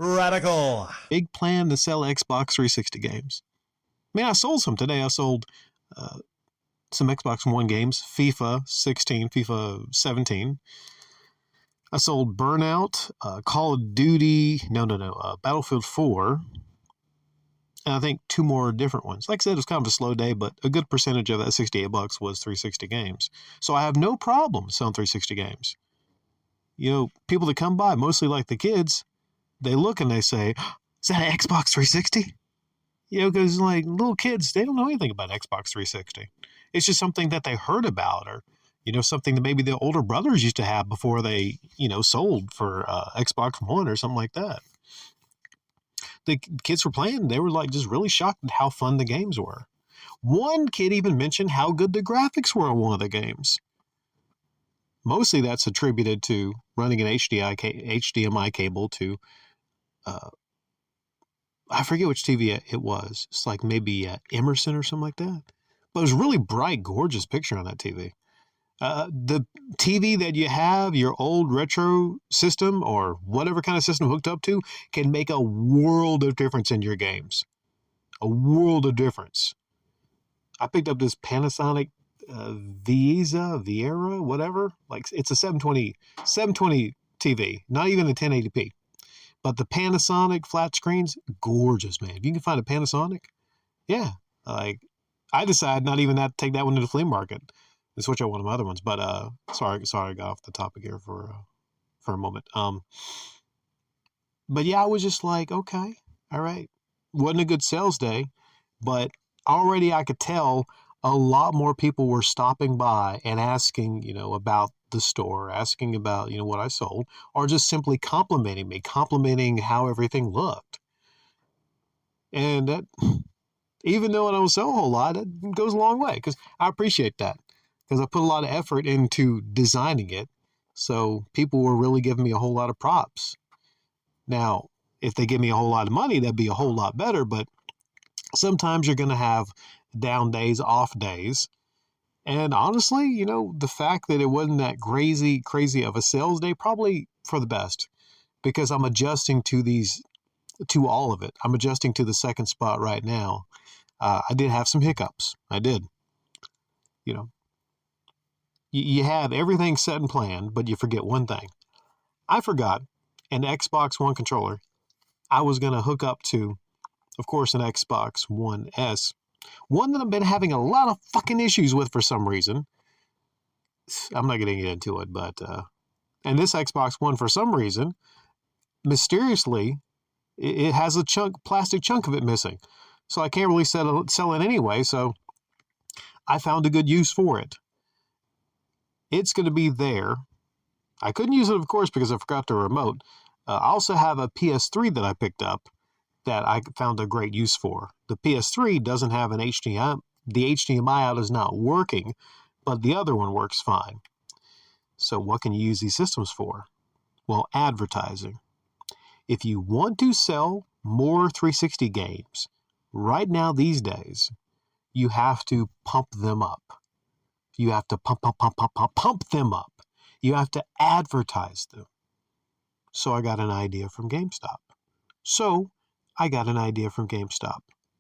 Radical. Big plan to sell Xbox 360 games. I mean, I sold some today. I sold some Xbox One games, FIFA 16, FIFA 17. I sold Burnout, Call of Duty, Battlefield 4, and I think two more different ones. Like I said, it was kind of a slow day, but a good percentage of that $68 was 360 games. So I have no problem selling 360 games. You know, people that come by, mostly like the kids, they look and they say, is that an Xbox 360? You know, because like little kids, they don't know anything about Xbox 360. It's just something that they heard about, or, you know, something that maybe the older brothers used to have before they, you know, sold for Xbox One or something like that. The kids were playing. They were like just really shocked at how fun the games were. One kid even mentioned how good the graphics were on one of the games. Mostly that's attributed to running an HDMI cable to, I forget which TV it was. It's like maybe Emerson or something like that. But it was really bright, gorgeous picture on that TV. The TV that you have, your old retro system or whatever kind of system hooked up to, can make a world of difference in your games. A world of difference. I picked up this Panasonic Viera, whatever. Like it's a 720 TV, not even a 1080p. But the Panasonic flat screens, gorgeous, man. If you can find a Panasonic, yeah. Like I decided not even to take that one to the flea market. And switch out one of my other ones. But sorry, I got off the topic here for a moment. But yeah, I was just like, okay, all right. Wasn't a good sales day, but already I could tell a lot more people were stopping by and asking, you know, about the store, asking about, you know, what I sold, or just simply complimenting me, complimenting how everything looked. And that, even though I don't sell a whole lot, it goes a long way because I appreciate that. Because I put a lot of effort into designing it. So people were really giving me a whole lot of props. Now, if they give me a whole lot of money, that'd be a whole lot better. But sometimes you're going to have down days, off days. And honestly, you know, the fact that it wasn't that crazy of a sales day, probably for the best. Because I'm adjusting to all of it. I'm adjusting to the second spot right now. I did have some hiccups. I did. You know, you have everything set and planned, but you forget one thing. I forgot an Xbox One controller. I was going to hook up to, of course, an Xbox One S. One that I've been having a lot of fucking issues with for some reason. I'm not going to get into it, but... and this Xbox One, for some reason, mysteriously, it has a plastic chunk of it missing. So I can't really sell it anyway, so I found a good use for it. It's going to be there. I couldn't use it, of course, because I forgot the remote. I also have a PS3 that I picked up that I found a great use for. The PS3 doesn't have an HDMI. The HDMI out is not working, but the other one works fine. So what can you use these systems for? Well, advertising. If you want to sell more 360 games, right now these days, you have to pump them up. You have to pump them up. You have to advertise them. So I got an idea from GameStop.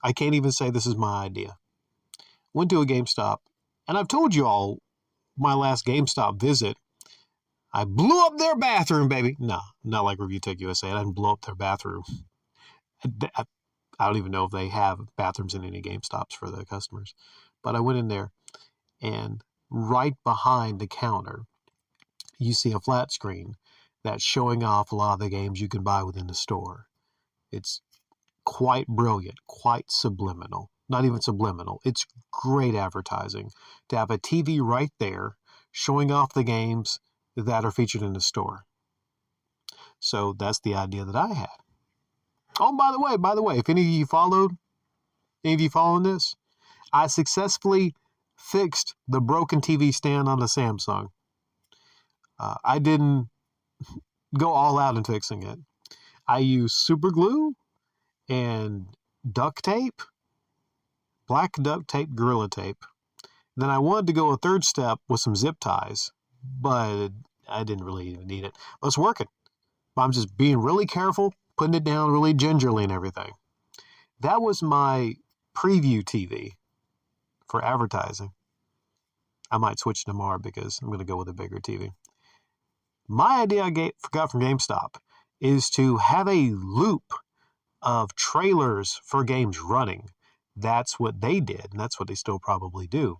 I can't even say this is my idea. Went to a GameStop, and I've told you all my last GameStop visit. I blew up their bathroom, baby. No, not like Review Tech USA. I didn't blow up their bathroom. I don't even know if they have bathrooms in any GameStops for the customers. But I went in there, and right behind the counter, you see a flat screen that's showing off a lot of the games you can buy within the store. It's quite brilliant, quite subliminal. Not even subliminal. It's great advertising to have a TV right there showing off the games that are featured in the store. So that's the idea that I had. Oh, by the way, if any of you following this, I successfully fixed the broken TV stand on the Samsung. I didn't go all out in fixing it. I used super glue and duct tape, black duct tape, Gorilla Tape. Then I wanted to go a third step with some zip ties, but I didn't really even need it. But it's working. I'm just being really careful putting it down really gingerly and everything. That was my preview TV for advertising. I might switch tomorrow because I'm going to go with a bigger TV. My idea I got from GameStop is to have a loop of trailers for games running. That's what they did, and that's what they still probably do.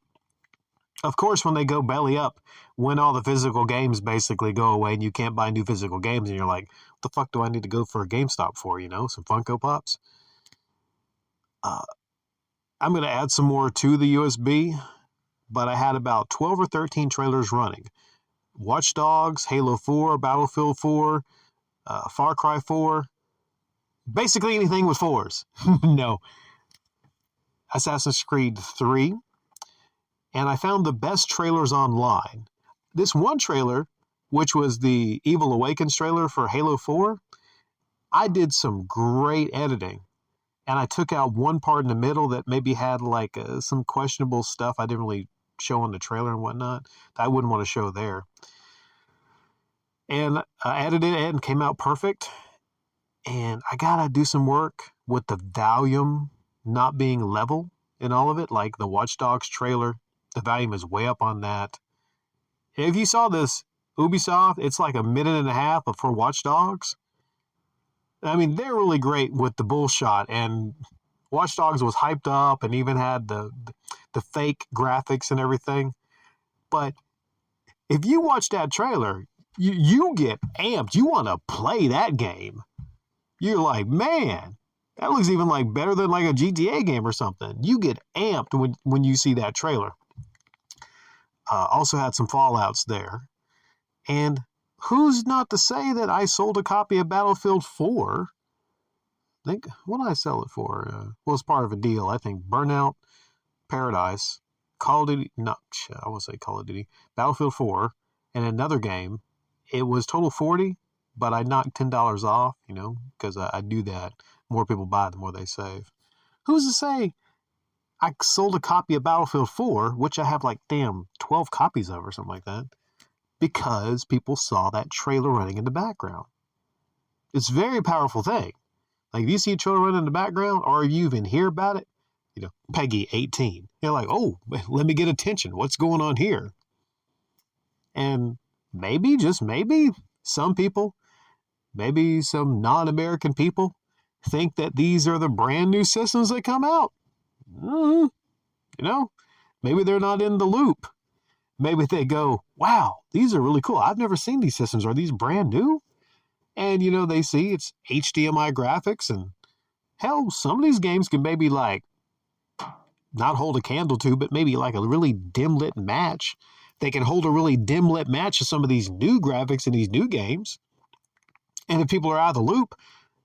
Of course, when they go belly up, when all the physical games basically go away and you can't buy new physical games, and you're like, what the fuck do I need to go for a GameStop for, some Funko Pops? I'm going to add some more to the USB, but I had about 12 or 13 trailers running. Watch Dogs, Halo 4, Battlefield 4, Far Cry 4, basically anything with fours. No. Assassin's Creed 3, and I found the best trailers online. This one trailer, which was the Evil Awakens trailer for Halo 4, I did some great editing. And I took out one part in the middle that maybe had like some questionable stuff I didn't really show on the trailer and whatnot that I wouldn't want to show there. And I edited it and came out perfect. And I got to do some work with the volume not being level in all of it. Like the Watch Dogs trailer, the volume is way up on that. If you saw this, Ubisoft, it's like a minute and a half for Watch Dogs. I mean, they're really great with the bullshot, and Watch Dogs was hyped up and even had the fake graphics and everything. But if you watch that trailer, you get amped. You want to play that game. You're like, man, that looks even like better than like a GTA game or something. You get amped when you see that trailer. Also had some fallouts there. And who's not to say that I sold a copy of Battlefield 4? I think, what did I sell it for? Well, it's part of a deal. I think Burnout Paradise, Call of Duty, I won't say Call of Duty, Battlefield 4, and another game. It was total $40, but I knocked $10 off, because I do that. The more people buy, the more they save. Who's to say I sold a copy of Battlefield 4, which I have like, 12 copies of or something like that, because people saw that trailer running in the background. It's a very powerful thing. Like, if you see a trailer running in the background, or if you even hear about it, Peggy 18, you're like, oh, let me get attention. What's going on here? And maybe, just maybe, some people, maybe some non-American people, think that these are the brand new systems that come out. Maybe they're not in the loop. Maybe they go, wow, these are really cool. I've never seen these systems. Are these brand new? And, they see it's HDMI graphics. And hell, some of these games can maybe like not hold a candle to, but maybe like a really dim lit match. They can hold a really dim lit match to some of these new graphics in these new games. And if people are out of the loop,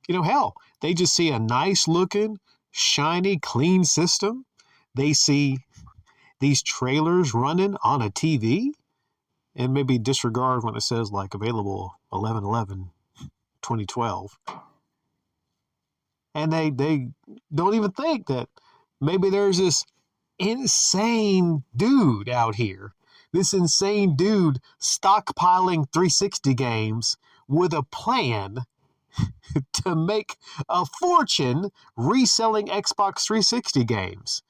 hell, they just see a nice looking, shiny, clean system. They see these trailers running on a TV, and maybe disregard when it says like available 11/11/2012. And they don't even think that maybe there's this insane dude out here, this insane dude stockpiling 360 games with a plan to make a fortune reselling Xbox 360 games.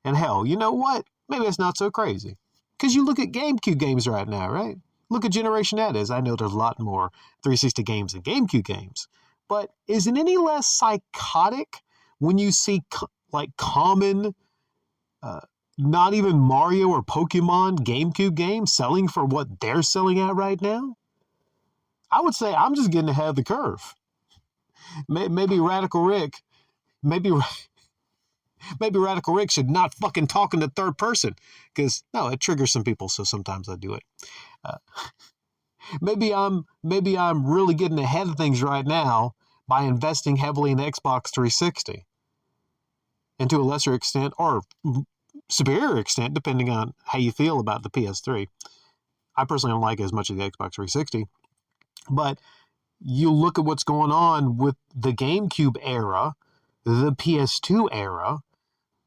And hell, you know what? Maybe it's not so crazy. Because you look at GameCube games right now, right? Look at generation that is. I know there's a lot more 360 games than GameCube games. But is it any less psychotic when you see common, not even Mario or Pokemon GameCube games selling for what they're selling at right now? I would say I'm just getting ahead of the curve. Maybe Radical Rick, maybe Radical Rick should not fucking talk in the third person, because no, it triggers some people, so sometimes I do it. Maybe I'm really getting ahead of things right now by investing heavily in Xbox 360, and to a lesser extent or superior extent, depending on how you feel about the PS3. I personally don't like it as much as the Xbox 360, but you look at what's going on with the GameCube era, the PS2 era,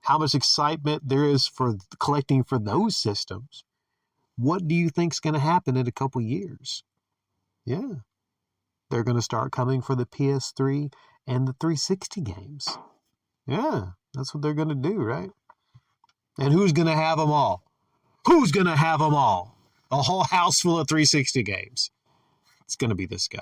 how much excitement there is for collecting for those systems. What do you think's going to happen in a couple years? Yeah. They're going to start coming for the PS3 and the 360 games. Yeah, that's what they're going to do, right? And who's going to have them all? Who's going to have them all? A whole house full of 360 games. It's going to be this guy.